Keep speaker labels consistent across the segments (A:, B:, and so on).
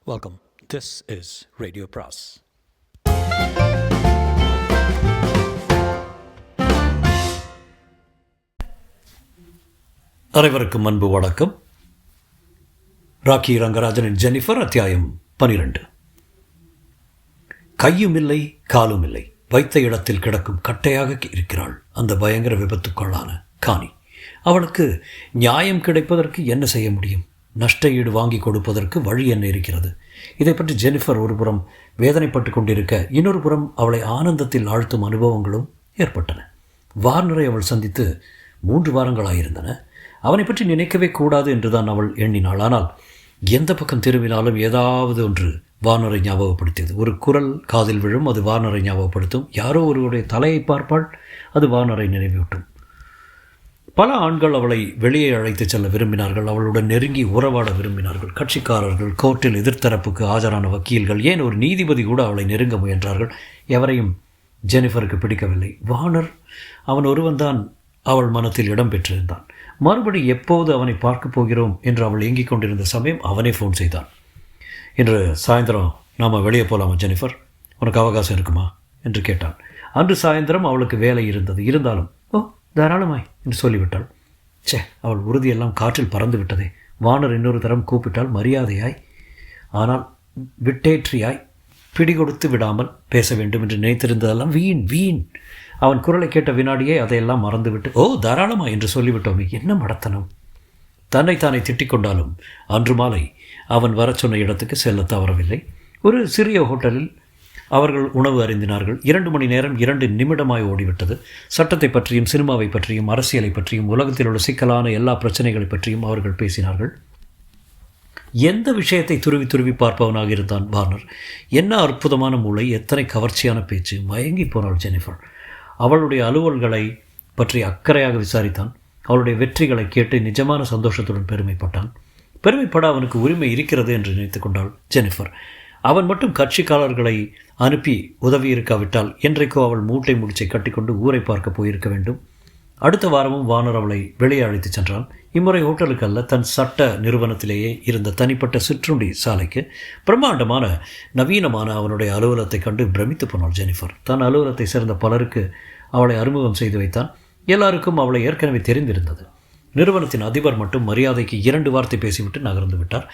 A: Welcome. This is Radio Pras. அனைவருக்கும் அன்பு வணக்கம். ராக்கி ரங்கராஜனின் ஜெனிஃபர் அத்தியாயம் 12. கையும் இல்லை காலும் இல்லை, வைத்த இடத்தில் கிடக்கும் கட்டையாக இருக்கிறாள் அந்த பயங்கர விபத்துக்குள்ளான காணி. அவளுக்கு நியாயம் கிடைப்பதற்கு என்ன செய்ய முடியும்? நஷ்ட ஈடு வாங்கி கொடுப்பதற்கு வழி என்ன இருக்கிறது? இதை பற்றி ஜெனிஃபர் ஒரு புறம் வேதனைப்பட்டு கொண்டிருக்க, இன்னொரு புறம் அவளை ஆனந்தத்தில் ஆழ்த்தும் அனுபவங்களும் ஏற்பட்டன. வார்னரை அவள் சந்தித்து 3 வாரங்களாயிருந்தன. அவனை பற்றி நினைக்கவே கூடாது என்றுதான் அவள் எண்ணினாள். ஆனால் எந்த பக்கம் திரும்பினாலும் ஏதாவது ஒன்று வார்னரை ஞாபகப்படுத்தியது. ஒரு குரல் காதில் விழும், அது வார்னரை ஞாபகப்படுத்தும். யாரோ ஒருவருடைய தலையை பார்ப்பாள், அது வார்னரை நினைவூட்டும். பல ஆண்கள் அவளை வெளியே அழைத்துச் செல்ல விரும்பினார்கள். அவளுடன் நெருங்கி உறவாட விரும்பினார்கள். கட்சிக்காரர்கள், கோர்ட்டில் எதிர்த்தரப்புக்கு ஆஜரான வக்கீல்கள், ஏன் ஒரு நீதிபதி கூட அவளை நெருங்க முயன்றார்கள். எவரையும் ஜெனிஃபருக்கு பிடிக்கவில்லை. வார்னர் அவன் ஒருவன்தான் அவள் மனத்தில் இடம் பெற்றிருந்தான். மறுபடி எப்போது அவனை பார்க்கப் போகிறோம் என்று அவள் ஏங்கிக் கொண்டிருந்த சமயம் அவனே ஃபோன் செய்தான். இன்று சாயந்தரம் நாம் வெளியே போகலாமா ஜெனிஃபர்? உனக்கு அவகாசம் இருக்குமா என்று கேட்டான். அன்று சாயந்தரம் அவளுக்கு வேலை இருந்தது. இருந்தாலும் தாராளமாய் என்று சொல்லிவிட்டாள். அவள் உறுதியெல்லாம் காற்றில் பறந்து விட்டதே. வார்னர் இன்னொரு தரம் கூப்பிட்டால் மரியாதையாய், ஆனால் விட்டேற்றியாய், பிடிகொடுத்து விடாமல் பேச வேண்டும் என்று நினைத்திருந்ததெல்லாம் வீண் வீண். அவன் குரலை கேட்ட வினாடியே அதையெல்லாம் மறந்துவிட்டு தாராளமா என்று சொல்லிவிட்டோமே. என்ன மடத்தனம்! தன்னைத்தானே திட்டிக் கொண்டாலும் அன்று மாலை அவன் வர சொன்ன இடத்துக்கு செல்ல தவறவில்லை. ஒரு சிறிய ஹோட்டலில் அவர்கள் உணவு அருந்தினார்கள். 2 மணி நேரம் 2 நிமிடமாய் ஓடிவிட்டது. சட்டத்தை பற்றியும், சினிமாவை பற்றியும், அரசியலை பற்றியும், உலகத்தில் உள்ள சிக்கலான எல்லா பிரச்சனைகளை பற்றியும் அவர்கள் பேசினார்கள். எந்த விஷயத்தை துருவி துருவி பார்ப்பவனாக இருந்தான் வார்னர். என்ன அற்புதமான மூளை, எத்தனை கவர்ச்சியான பேச்சு! மயங்கி போனாள் ஜெனிஃபர். அவளுடைய அலுவல்களை பற்றி அக்கறையாக விசாரித்தான். அவளுடைய வெற்றிகளை கேட்டு நிஜமான சந்தோஷத்துடன் பெருமைப்பட்டான். பெருமைப்பட அவனுக்கு உரிமை இருக்கிறது என்று நினைத்து கொண்டாள் ஜெனிஃபர். அவன் மட்டும் கட்சிக்காரர்களை அனுப்பி உதவி இருக்காவிட்டால் என்றைக்கோ அவள் மூட்டை முடிச்சை கட்டிக்கொண்டு ஊரை பார்க்க போயிருக்க வேண்டும். அடுத்த வாரமும் வார்னர் அவளை வெளியே அழைத்துச் சென்றான். இம்முறை ஹோட்டலுக்கு அல்ல, தன் சட்ட நிறுவனத்திலேயே இருந்த தனிப்பட்ட சிற்றுண்டி சாலைக்கு. பிரம்மாண்டமான நவீனமான அவனுடைய அலுவலகத்தை கண்டு பிரமித்து போனாள் ஜெனிஃபர். தன் அலுவலகத்தை சேர்ந்த பலருக்கு அவளை அறிமுகம் செய்து வைத்தான். எல்லாருக்கும் அவளை ஏற்கனவே தெரிந்திருந்தது. நிறுவனத்தின் அதிபர் மட்டும் மரியாதைக்கு 2 வார்த்தை பேசிவிட்டு நகர்ந்து விட்டார்.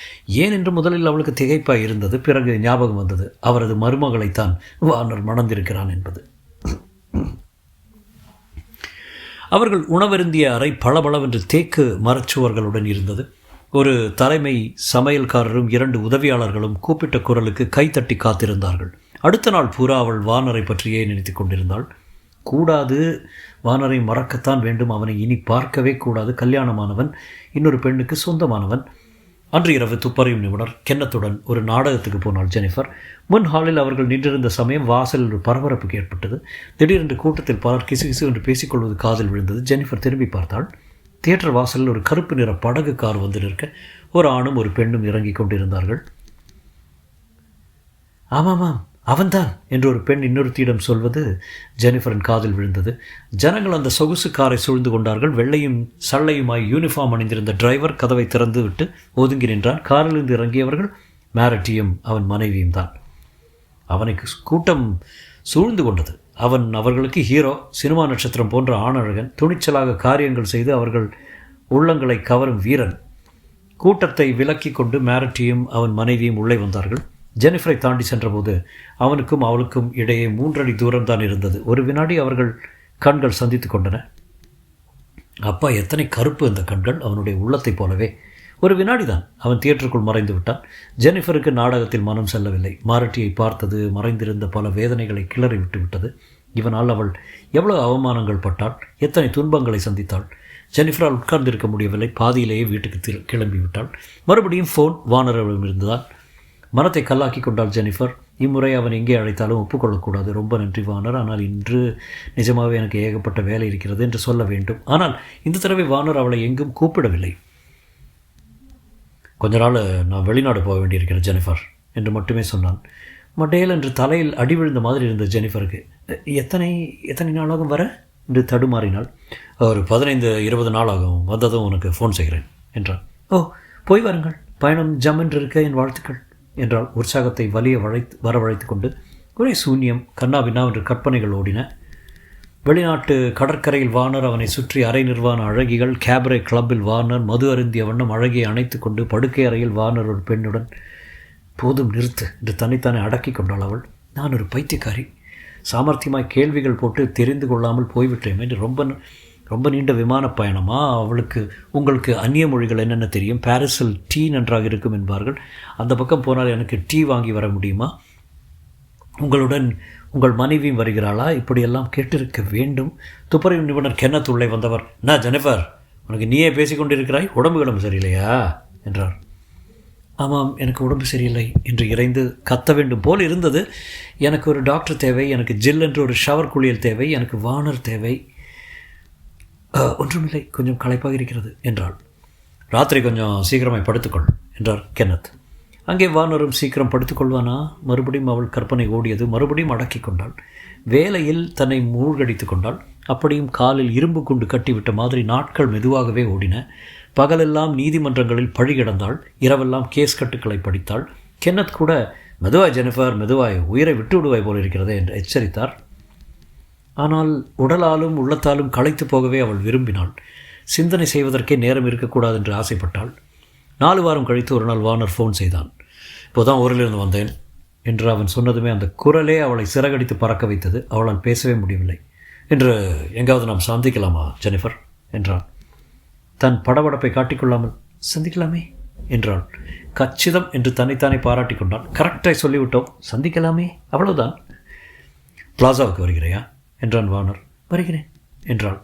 A: ஏன் என்று முதலில் அவளுக்கு திகைப்பாய் இருந்தது. பிறகு ஞாபகம் வந்தது, அவரது மருமகளைத்தான் வார்னர் மணந்திருக்கிறான் என்பது. அவர்கள் உணவருந்திய அறை பளபளவென்று தேக்கு மரச்சுவர்களுடன் இருந்தது. ஒரு தலைமை சமையல்காரரும் 2 உதவியாளர்களும் கூப்பிட்ட குரலுக்கு கைத்தட்டி காத்திருந்தார்கள். அடுத்த நாள் பூரா அவள் வார்னரை பற்றியே நினைத்து கொண்டிருந்தாள். கூடாது, வார்னரை மறக்கத்தான் வேண்டும். அவனை இனி பார்க்கவே கூடாது. கல்யாணமானவன், இன்னொரு பெண்ணுக்கு சொந்தமானவன். அன்று இரவு துப்பறியும் நிபுணர் கென்னத்துடன் ஒரு நாடகத்துக்கு போனாள் ஜெனிஃபர். முன் ஹாலில் அவர்கள் நின்றிருந்த சமயம் வாசலில் ஒரு பரபரப்பு ஏற்பட்டது. திடீரென்று கூட்டத்தில் பலர் கிசுகிசு என்று பேசிக்கொள்வது காதில் விழுந்தது. ஜெனிஃபர் திரும்பி பார்த்தாள். தியேட்டர் வாசலில் ஒரு கருப்பு நிற படகு கார் வந்து நிற்க ஒரு ஆணும் ஒரு பெண்ணும் இறங்கிக் கொண்டிருந்தார்கள். ஆமாம், அவன்தான் என்று ஒரு பெண் இன்னொருத்தியிடம் சொல்வது ஜெனிஃபரின் காதில் விழுந்தது. ஜனங்கள் அந்த சொகுசு காரை சூழ்ந்து கொண்டார்கள். வெள்ளையும் சள்ளையுமாய் யூனிஃபார்ம் அணிந்திருந்த டிரைவர் கதவை திறந்து விட்டு ஒதுங்கி நின்றான். காரிலிருந்து இறங்கியவர்கள் மேரட்டியும் அவன் மனைவியும் தான். அவனுக்கு கூட்டம் சூழ்ந்து கொண்டது. அவன் அவர்களுக்கு ஹீரோ, சினிமா நட்சத்திரம் போன்ற ஆணழகன், துணிச்சலாக காரியங்கள் செய்து அவர்கள் உள்ளங்களை கவரும் வீரன். கூட்டத்தை விலக்கி கொண்டு மேரட்டியும் அவன் மனைவியும் உள்ளே வந்தார்கள். ஜெனிஃபரை தாண்டி சென்றபோது அவனுக்கும் அவளுக்கும் இடையே 3 அடி தூரம்தான் இருந்தது. ஒரு வினாடி அவர்கள் கண்கள் சந்தித்து கொண்டன. அப்பா, எத்தனை கருப்பு அந்த கண்கள்! அவனுடைய உள்ளத்தைப் போலவே. ஒரு வினாடிதான் அவன் தியேட்டருக்குள் மறைந்து விட்டான். ஜெனிஃபருக்கு நாடகத்தில் மனம் செல்லவில்லை. மாரட்டியை பார்த்தது மறைந்திருந்த பல வேதனைகளை கிளறி விட்டு விட்டது. இவனால் அவள் எவ்வளவு அவமானங்கள் பட்டாள், எத்தனை துன்பங்களை சந்தித்தாள். ஜெனிஃபரால் உட்கார்ந்திருக்க முடியவில்லை. பாதியிலேயே வீட்டுக்கு கிளம்பிவிட்டாள். மறுபடியும் ஃபோன் வார்னரிடம் இருந்ததால் மனத்தை கல்லாக்கி கொண்டாள் ஜெனிஃபர். இம்முறை அவன் எங்கே அழைத்தாலும் ஒப்புக்கொள்ளக்கூடாது. ரொம்ப நன்றி வார்னர், ஆனால் இன்று நிஜமாகவே எனக்கு ஏகப்பட்ட வேலை இருக்கிறது என்று சொல்ல வேண்டும். ஆனால் இந்த தடவை வார்னர் அவளை எங்கும் கூப்பிடவில்லை. கொஞ்ச நாள் நான் வெளிநாடு போக வேண்டியிருக்கிறேன் ஜெனிஃபர் என்று மட்டுமே சொன்னான். மடேல் என்று தலையில் அடி விழுந்த மாதிரி இருந்த ஜெனிஃபருக்கு எத்தனை எத்தனை நாளாகும் வர என்று தடுமாறினாள். ஒரு 15-20 நாள் ஆகும், வந்ததும் உனக்கு ஃபோன் செய்கிறேன் என்றான். போய் வாருங்கள், பயணம் ஜம்மென்று இருக்க என் வாழ்த்துக்கள் என்றால் உற்சாகத்தை வலிய வரவழைத்து கொண்டு. ஒரே சூன்யம், கண்ணாபின்னா என்று கற்பனைகள் ஓடின. வெளிநாட்டு கடற்கரையில் வார்னர், அவனை சுற்றி அரை நிர்வாண அழகிகள், கேபரே கிளப்பில் வார்னர், மது அருந்திய வண்ணம் அழகியை அணைத்து கொண்டு, படுக்கை அறையில் வார்னர் ஒரு பெண்ணுடன். போதும், நிறுத்து என்று தன்னைத்தானே அடக்கி கொண்டாள் அவள். நான் ஒரு பைத்தியக்காரி, சாமர்த்தியமாய் கேள்விகள் போட்டு தெரிந்து கொள்ளாமல் போய்விட்டேன் என்று. ரொம்ப நீண்ட விமான பயணமா? உங்களுக்கு அந்நிய மொழிகள் என்னென்ன தெரியும்? பாரிஸில் டீ நன்றாக இருக்கும் என்பார்கள். அந்த பக்கம் போனால் எனக்கு டீ வாங்கி வர முடியுமா? உங்களுடன் உங்கள் மனைவியும் வருகிறாளா? இப்படியெல்லாம் கேட்டிருக்க வேண்டும். துப்புரவு நிபுணர் கென்னத் உள்ளே வந்தவர். நான் ஜெனிஃபர், உனக்கு நீயே பேசிக்கொண்டிருக்கிறாய், உடம்பு சரியில்லையா என்றார். ஆமாம், எனக்கு உடம்பு சரியில்லை என்று இறைந்து கத்த வேண்டும் போல் இருந்தது. எனக்கு ஒரு டாக்டர் தேவை, எனக்கு ஜில் என்று ஒரு ஷவர் குளியல் தேவை, எனக்கு வார்னர் தேவை. ஒன்றுமில்லை, கொஞ்சம் களைப்பாக இருக்கிறது என்றாள். ராத்திரி கொஞ்சம் சீக்கிரமாய் படுத்துக்கொள் என்றார் கென்னத். அங்கே வார்னரும் சீக்கிரம் படுத்துக்கொள்வானா? மறுபடியும் அவள் கற்பனை ஓடியது. மறுபடியும் அடக்கி கொண்டாள். வேலையில் தன்னை மூழ்கடித்து கொண்டாள். அப்படியும் காலில் இரும்பு குண்டு கட்டிவிட்ட மாதிரி நாட்கள் மெதுவாகவே ஓடின. பகலெல்லாம் நீதிமன்றங்களில் பழி கிடந்தாள். இரவெல்லாம் கேஸ் கட்டுக்களை படித்தாள். கென்னத் கூட மெதுவாய் ஜெனிஃபர், மெதுவாய், உயிரை விட்டு விடுவாய் போல் இருக்கிறதே என்று எச்சரித்தார். ஆனால் உடலாலும் உள்ளத்தாலும் களைத்து போகவே அவள் விரும்பினாள். சிந்தனை செய்வதற்கே நேரம் இருக்கக்கூடாது என்று ஆசைப்பட்டாள். 4 வாரம் கழித்து ஒரு நாள் வார்னர் ஃபோன் செய்தான். இப்போதான் ஊரிலிருந்து வந்தேன் என்று அவன் சொன்னதுமே அந்த குரலே அவளை சிறகடித்து பறக்க வைத்தது. அவளால் பேசவே முடியவில்லை. இன்று எங்காவது நாம் சந்திக்கலாமா ஜெனிஃபர் என்றான். தன் படபடப்பை காட்டிக்கொள்ளாமல் சந்திக்கலாமே என்றாள். கச்சிதம் என்று தன்னைத்தானே பாராட்டி கொண்டான். கரெக்டாய் சொல்லிவிட்டோம், சந்திக்கலாமே, அவ்வளவுதான். பிளாசாவுக்கு வருகிறையா என்றான் வார்னர். வருகிறேன் என்றாள்.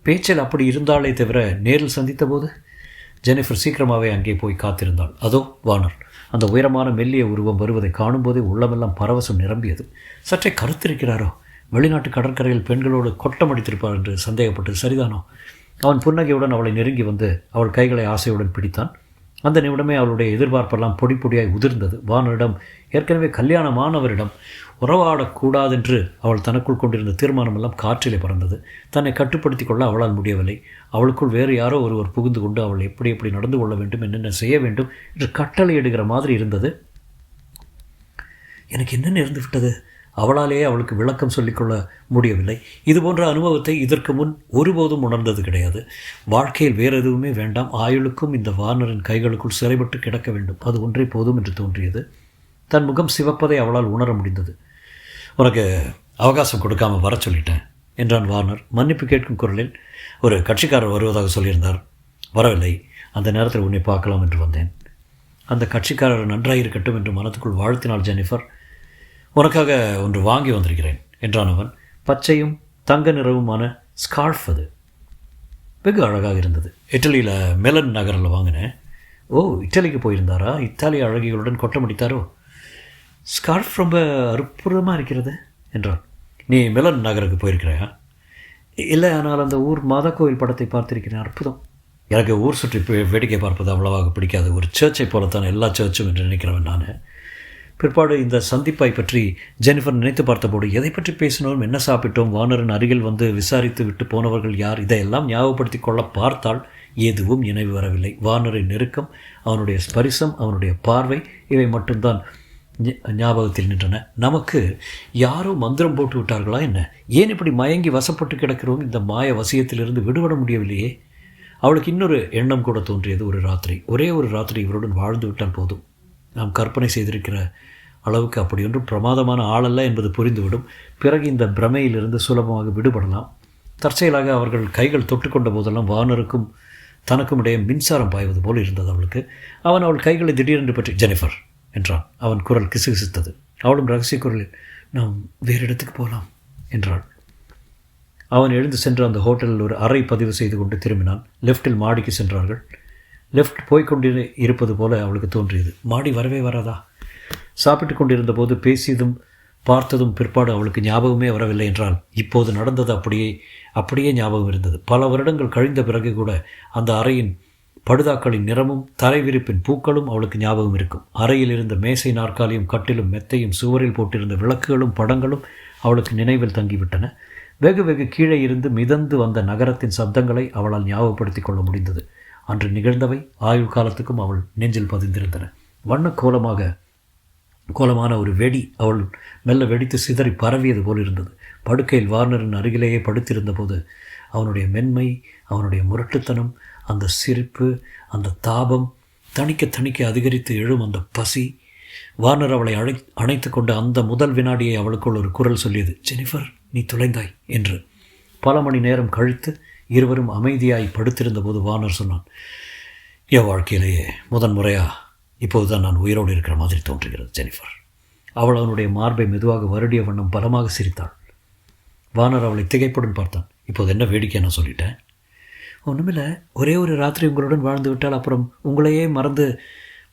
A: பேச்சில் அப்படி இருந்தாலே தவிர நேரில் சந்தித்த போது ஜெனிஃபர் சீக்கிரமாகவே அங்கே போய் காத்திருந்தாள். அதோ வார்னர், அந்த உயரமான மெல்லிய உருவம் வருவதை காணும்போதே உள்ளமெல்லாம் பரவசம் நிரம்பியது. சற்றே கருத்திருக்கிறாரோ? வெளிநாட்டு கடற்கரையில் பெண்களோடு கொட்டமடித்திருப்பார் என்று சந்தேகப்பட்டு சரிதானோ? அவன் புன்னகையுடன் அவளை நெருங்கி வந்து அவள் கைகளை ஆசையுடன் பிடித்தான். அந்த நிமிடமே அவளுடைய எதிர்பார்ப்பெல்லாம் பொடி பொடியாய் உதிர்ந்தது. வார்னரிடம், ஏற்கனவே கல்யாணமானவரிடம் உறவாடக்கூடாதென்று அவள் தனக்குள் கொண்டிருந்த தீர்மானமெல்லாம் காற்றிலே பறந்தது. தன்னை கட்டுப்படுத்தி கொள்ள அவளால் முடியவில்லை. அவளுக்குள் வேறு யாரோ ஒருவர் புகுந்து கொண்டு அவள் எப்படி நடந்து கொள்ள வேண்டும், என்னென்ன செய்ய வேண்டும் என்று கட்டளை இடுகிற மாதிரி இருந்தது. எனக்கு என்ன நேர்ந்து விட்டது? அவளாலேயே அவளுக்கு விளக்கம் சொல்லிக்கொள்ள முடியவில்லை. இதுபோன்ற அனுபவத்தை இதற்கு முன் ஒருபோதும் உணர்ந்தது கிடையாது. வாழ்க்கையில் வேறு எதுவுமே வேண்டாம். ஆயுளுக்கும் இந்த வார்னரின் கைகளுக்குள் சிறைப்பட்டு கிடக்க வேண்டும், அது ஒன்றே போதும் என்று தோன்றியது. தன் முகம் சிவப்பதை அவளால் உணர முடிந்தது. உனக்கு அவகாசம் கொடுக்காமல் வர சொல்லிட்டேன் என்றான் வார்னர் மன்னிப்பு கேட்கும் குரலில். ஒரு கட்சிக்காரர் வருவதாக சொல்லியிருந்தார், வரவில்லை. அந்த நேரத்தில் உன்னை பார்க்கலாம் என்று வந்தேன். அந்த கட்சிக்காரர் நன்றாயிருக்கட்டும் என்று மனத்துக்குள் வாழ்த்தினாள் ஜெனிஃபர். உனக்காக ஒன்று வாங்கி வந்திருக்கிறேன் என்றான் அவன். பச்சையும் தங்க நிறவுமான ஸ்கார்ஃப். அது வெகு அழகாக இருந்தது. இட்டலியில் மெலன் நகரில் வாங்கினேன். ஓ, இட்டலிக்கு போயிருந்தாரா? இத்தாலிய அழகிகளுடன் கொட்டமடித்தாரோ? ஸ்கார்ஃப் ரொம்ப அற்புதமாக இருக்கிறது என்றான். நீ மெலன் நகருக்கு போயிருக்கிறையா? இல்லை, ஆனால் அந்த ஊர் மாதா கோவில் படத்தை பார்த்திருக்கிறேன். அற்புதம். எனக்கு ஊர் சுற்றி வேடிக்கை பார்ப்பது அவ்வளவாக பிடிக்காது. ஒரு சர்ச்சை போலத்தான் எல்லா சர்ச்சும் என்று நினைக்கிறவன் நான். பிற்பாடு இந்த சந்திப்பை பற்றி ஜெனிஃபர் நினைத்து பார்த்தபோது எதை பற்றி பேசினோம், என்ன சாப்பிட்டோம், வார்னரின் அருகில் வந்து விசாரித்து விட்டு போனவர்கள் யார், இதையெல்லாம் ஞாபகப்படுத்தி கொள்ள பார்த்தால் எதுவும் நினைவு வரவில்லை. வார்னரின் நெருக்கம், அவனுடைய ஸ்பரிசம், அவனுடைய பார்வை, இவை மட்டும்தான் ஞாபகத்தில் நின்றன. நமக்கு யாரோ மந்திரம் போட்டு விட்டார்களா என்ன? ஏன் இப்படி மயங்கி வசப்பட்டு கிடக்கிறோம்? இந்த மாய வசியத்திலிருந்து விடுபட முடியவில்லையே. அவளுக்கு இன்னொரு எண்ணம் கூட தோன்றியது. ஒரு ராத்திரி, ஒரே ஒரு ராத்திரி இவருடன் வாழ்ந்து விட்டால் போதும். நாம் கற்பனை செய்திருக்கிற அளவுக்கு அப்படியொன்றும் பிரமாதமான ஆளல்ல என்பது புரிந்துவிடும். பிறகு இந்த பிரமையிலிருந்து சுலபமாக விடுபடலாம். தற்செயலாக அவர்கள் கைகள் தொட்டுக்கொண்ட போதெல்லாம் வார்னருக்கும் தனக்கும் இடையே மின்சாரம் பாய்வது போல் இருந்தது அவளுக்கு. அவள் கைகளை திடீரென்று பற்றி ஜெனிஃபர் என்றான். அவன் குரல் கிசுகிசுத்தது. அவளும் ரகசிய குரலில், நாம் வேறு இடத்துக்கு போகலாம் என்றாள். அவன் எழுந்து சென்று அந்த ஹோட்டலில் ஒரு அறை பதிவு செய்து கொண்டு திரும்பினான். லெஃப்டில் மாடிக்கு சென்றார்கள். லெஃப்ட் போய்கொண்டு இருப்பது போல அவளுக்கு தோன்றியது. மாடி வரவே வராதா? சாப்பிட்டு கொண்டிருந்த போது பேசியதும் பார்த்ததும் பிற்பாடு அவளுக்கு ஞாபகமே வரவில்லை என்றால் இப்போது நடந்தது அப்படியே ஞாபகம் இருந்தது. பல வருடங்கள் கழிந்த பிறகு கூட அந்த அறையின் படுதாக்களின் நிறமும் தரை விரிப்பின் பூக்களும் அவளுக்கு ஞாபகம் இருக்கும். அறையில் இருந்த மேசை நாற்காலியும் கட்டிலும் மெத்தையும் சுவரில் போட்டிருந்த விளக்குகளும் படங்களும் அவளுக்கு நினைவில் தங்கிவிட்டன. வெகு கீழே இருந்து மிதந்து வந்த நகரத்தின் சப்தங்களை அவளால் ஞாபகப்படுத்திக் கொள்ள முடிந்தது. அன்று நிகழ்ந்தவை ஆயுள் காலத்துக்கும் அவள் நெஞ்சில் பதிந்திருந்தன. கோலமான ஒரு வெடி அவள் மெல்ல வெடித்து சிதறி பரவியது போல் இருந்தது. படுக்கையில் வார்னரின் அருகிலேயே படுத்திருந்த போது அவனுடைய மென்மை, அவனுடைய முரட்டுத்தனம், அந்த சிரிப்பு, அந்த தாபம், தணிக்க தணிக்க அதிகரித்து எழும் அந்த பசி. வார்னர் அவளை அணைத்து கொண்டு அந்த முதல் வினாடியை அவளுக்குள் ஒரு குரல் சொல்லியது, ஜெனிஃபர், நீ தொலைந்தாய் என்று. பல மணி நேரம் கழித்து இருவரும் அமைதியாய் படுத்திருந்த போது வார்னர் சொன்னான், என் வாழ்க்கையிலேயே முதன்முறையாக இப்போது தான் நான் உயிரோடு இருக்கிற மாதிரி தோன்றுகிறது ஜெனிஃபர். அவள் அவனுடைய மார்பை மெதுவாக வருடிய வண்ணம் பலமாக சிரித்தாள். வார்னர் அவளை திகைப்புடன் பார்த்தான். இப்போது என்ன வேடிக்கை நான் சொல்லிட்டேன்? ஒன்றுமில்லை, ஒரே ஒரு ராத்திரி உங்களுடன் வாழ்ந்து விட்டால் அப்புறம் உங்களையே மறந்து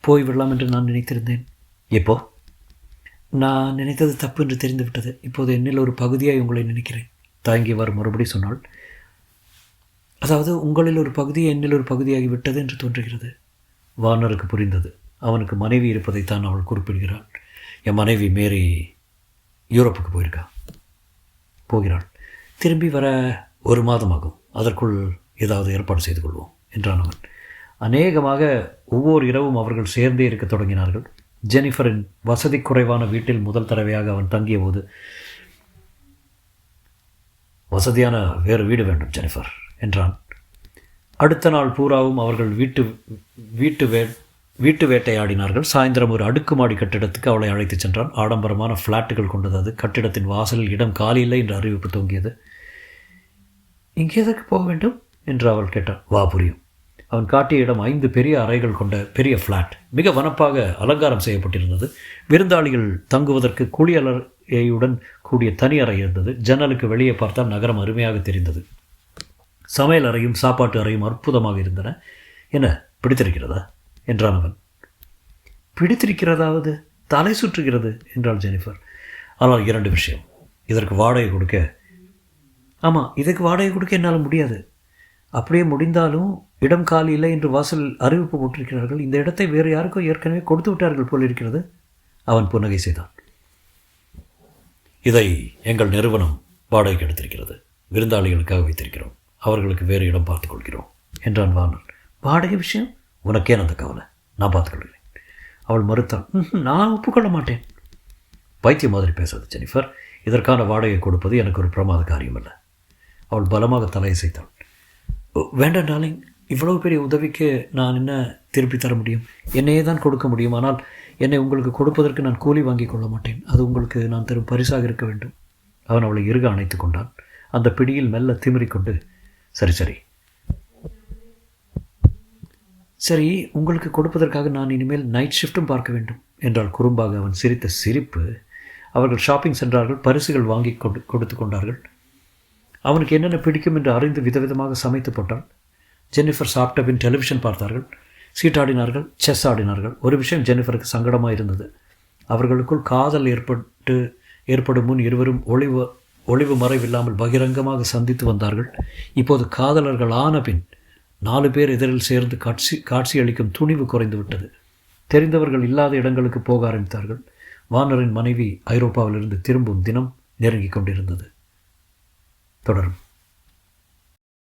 A: போய்விடலாம் என்று நான் நினைத்திருந்தேன். எப்போ? நான் நினைத்தது தப்பு என்று தெரிந்துவிட்டது. இப்போது என்னில் ஒரு பகுதியாய் உங்களை நினைக்கிறேன். தாங்கியவாறு மறுபடி சொன்னாள். அதாவது உங்களில் ஒரு பகுதி என்னில் ஒரு பகுதியாகி விட்டது என்று தோன்றுகிறது. வார்னருக்கு புரிந்தது. அவனுக்கு மனைவி இருப்பதைத்தான் அவள் குறிப்பிடுகிறாள். என் மனைவி மேரி யூரோப்புக்கு போகிறாள். திரும்பி வர 1 மாதம் ஆகும். அதற்குள் ஏதாவது ஏற்பாடு செய்து கொள்வோம் என்றான் அவன். அநேகமாக ஒவ்வொரு இரவும் அவர்கள் சேர்ந்தே இருக்க தொடங்கினார்கள். ஜெனிஃபரின் வசதி குறைவான வீட்டில் முதல் தடவையாக அவன் தங்கிய போது, வசதியான வேறு வீடு வேண்டும் ஜெனிஃபர் என்றான். அடுத்த நாள் பூராவும் அவர்கள் வீட்டு வேட்டையாடினார்கள். சாயந்தரம் ஒரு அடுக்குமாடி கட்டிடத்துக்கு அவளை அழைத்துச் சென்றான். ஆடம்பரமான ஃப்ளாட்டுகள் கொண்டது அது. கட்டிடத்தின் வாசலில் இடம் காலியில்லை என்று அறிவிப்பு தொங்கியது. இங்கே எதற்கு போக வேண்டும் என்று அவள் கேட்டாள். வா, புரியும். அவன் காட்டிய இடம் 5 பெரிய அறைகள் கொண்ட பெரிய ஃப்ளாட். மிக வனப்பாக அலங்காரம் செய்யப்பட்டிருந்தது. விருந்தாளிகள் தங்குவதற்கு குளியலறையுடன் கூடிய தனி அறை இருந்தது. ஜன்னலுக்கு வெளியே பார்த்தால் நகரம் அருமையாக தெரிந்தது. சமையல் அறையும் சாப்பாட்டு அறையும் அற்புதமாக இருந்தன. என்ன, பிடித்திருக்கிறதா என்றான் அவன். பிடித்திருக்கிறதாவது? தலை சுற்றுகிறது என்றாள் ஜெனிஃபர். ஆனால் 2 விஷயம். இதற்கு வாடகை கொடுக்க. ஆமாம், இதுக்கு வாடகை கொடுக்க என்னால் முடியாது. அப்படியே முடிந்தாலும் இடம் காலி இல்லை என்று வாசல் அறிவிப்பு போட்டிருக்கிறார்கள். இந்த இடத்தை வேறு யாருக்கோ ஏற்கனவே கொடுத்து விட்டார்கள் போல் இருக்கிறது. அவன் புன்னகை செய்தான். இதை எங்கள் நிறுவனம் வாடகைக்கு எடுத்திருக்கிறது. விருந்தாளிகளுக்காக வைத்திருக்கிறோம். அவர்களுக்கு வேறு இடம் பார்த்துக் கொள்கிறோம் என்றான் வார்னர். வாடகை விஷயம் உனக்கேன் அந்த கவலை? நான் பார்த்துக்கொள்கிறேன். அவள் மறுத்தாள். நான் ஒப்புக்கொள்ள மாட்டேன். பைத்தியம் மாதிரி பேசாது ஜெனிஃபர். இதற்கான வாடகை கொடுப்பது எனக்கு ஒரு பிரமாத காரியமல்ல. அவள் பலமாக தலையசைத்தாள். வேண்டாம் டார்லிங், இவ்வளவு பெரிய உதவிக்கு நான் என்ன திருப்பி தர முடியும்? என்னையே தான் கொடுக்க முடியும். ஆனால் என்னை உங்களுக்கு கொடுப்பதற்கு நான் கூலி வாங்கி கொள்ள மாட்டேன். அது உங்களுக்கு நான் தரும் பரிசாக இருக்க வேண்டும். அவன் அவளை இறுக அணைத்து கொண்டான். அந்த பிடியில் மெல்ல திமிரிக்கொண்டு, சரி, உங்களுக்கு கொடுப்பதற்காக நான் இனிமேல் நைட் ஷிஃப்ட்டும் பார்க்க வேண்டும் என்றால் குறும்பாக. அவன் சிரித்த சிரிப்பு. அவர்கள் ஷாப்பிங் சென்றார்கள். பரிசுகள் வாங்கி கொடுத்து கொண்டார்கள். அவனுக்கு என்னென்ன பிடிக்கும் என்று அறிந்து விதவிதமாக சமைத்து போட்டாள். ஜெனிஃபர் சாப்பிட்ட பின் டெலிவிஷன் பார்த்தார்கள், சீட்டாடினார்கள், செஸ் ஆடினார்கள். ஒரு விஷயம் ஜெனிஃபருக்கு சங்கடமாக இருந்தது. அவர்களுக்குள் காதல் ஏற்படும் முன் இருவரும் ஒளிவு மறைவில்லாமல் பகிரங்கமாக சந்தித்து வந்தார்கள். இப்போது காதலர்கள் ஆன பின் 4 பேர் எதிரில் சேர்ந்து காட்சி அளிக்கும் துணிவு குறைந்து விட்டது. தெரிந்தவர்கள் இல்லாத இடங்களுக்கு போக ஆரம்பித்தார்கள். வார்னரின் மனைவி ஐரோப்பாவிலிருந்து திரும்பும் தினம் நெருங்கிக் கொண்டிருந்தது. தொடரும்.